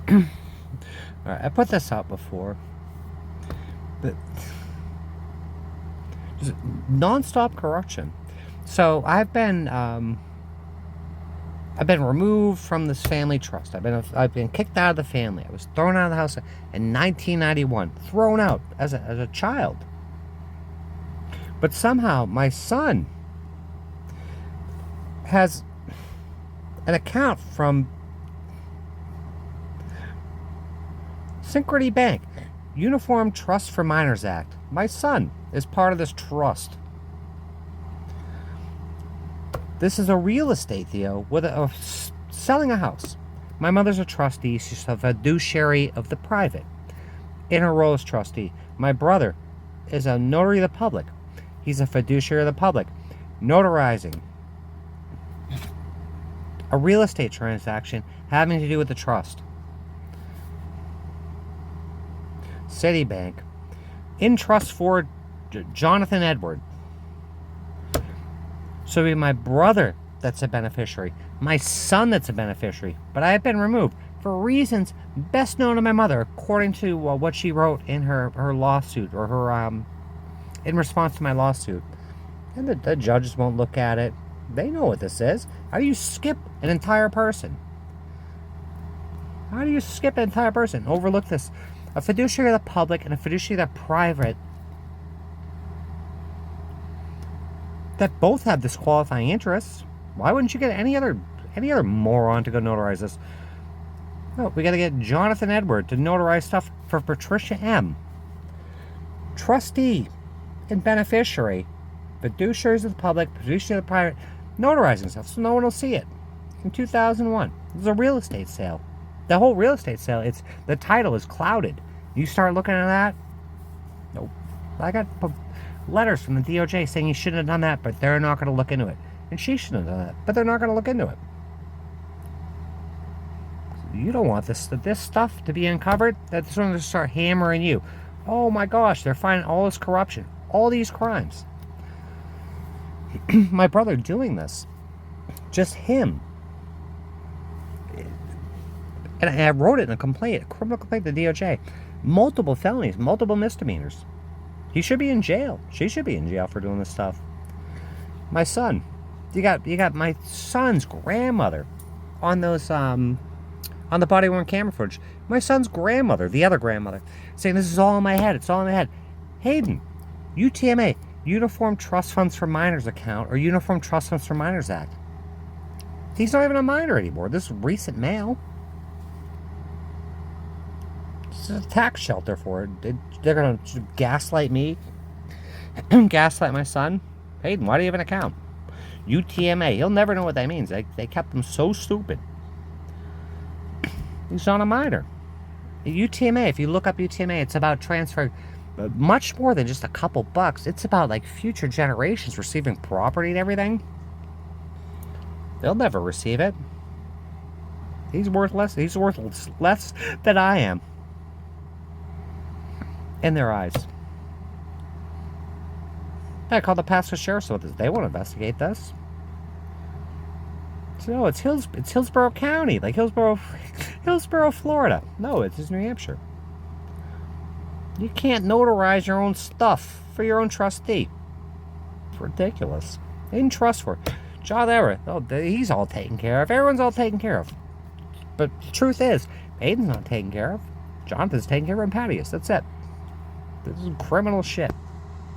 Alright, I put this out before. But just non-stop corruption. So I've been removed from this family trust. I've been kicked out of the family. I was thrown out of the house in 1991. Thrown out as a child. But somehow my son has an account from Synchrony Bank, Uniform Trust for Minors Act. My son is part of this trust. This is a real estate deal with selling a house. My mother's a trustee. She's a fiduciary of the private. In her role as trustee, my brother is a notary of the public. He's a fiduciary of the public, notarizing a real estate transaction having to do with the trust. Citibank, in trust for Jonathan Edward. So it'd be my brother that's a beneficiary, my son that's a beneficiary, but I have been removed for reasons best known to my mother, according to what she wrote in her lawsuit, or her in response to my lawsuit. And the judges won't look at it. They know what this is. How do you skip an entire person? How do you skip an entire person? Overlook this. A fiduciary of the public and a fiduciary of the private that both have disqualifying interests. Why wouldn't you get any other moron to go notarize this? No, we got to get Jonathan Edward to notarize stuff for Patricia M. Trustee and beneficiary, fiduciaries of the public, fiduciary of the private, notarizing stuff so no one will see it. In 2001, it was a real estate sale. The whole real estate sale, the title is clouded. You start looking at that, nope. I got letters from the DOJ saying you shouldn't have done that, but they're not going to look into it. And she shouldn't have done that, but they're not going to look into it. You don't want this stuff to be uncovered. That's when they start hammering you. Oh my gosh, they're finding all this corruption, all these crimes. My brother doing this, just him. And I wrote it in a complaint, a criminal complaint to the DOJ. Multiple felonies, multiple misdemeanors. He should be in jail. She should be in jail for doing this stuff. My son, you got my son's grandmother on those on the body worn camera footage. My son's grandmother, the other grandmother, saying this is all in my head. It's all in my head. Hayden, UTMA, Uniform Trust Funds for Minors account, or Uniform Trust Funds for Minors Act. He's not even a minor anymore. This is recent mail. It's a tax shelter for it. They're going to gaslight me, gaslight my son. Hayden, why do you have an account? UTMA. He'll never know what that means. They kept him so stupid. He's not a minor. UTMA, if you look up UTMA, it's about transferring much more than just a couple bucks. It's about like future generations receiving property and everything. They'll never receive it. He's worth less than I am. In their eyes. I called the Pasco Sheriff's Office. They won't investigate this. So, no, it's Hillsborough County, like Hillsborough, Florida. No, it's New Hampshire. You can't notarize your own stuff for your own trustee. It's ridiculous. In trust for John Everett. Oh, he's all taken care of. Everyone's all taken care of. But the truth is, Aiden's not taken care of. Jonathan's taking care of Impatius. That's it. This is criminal shit.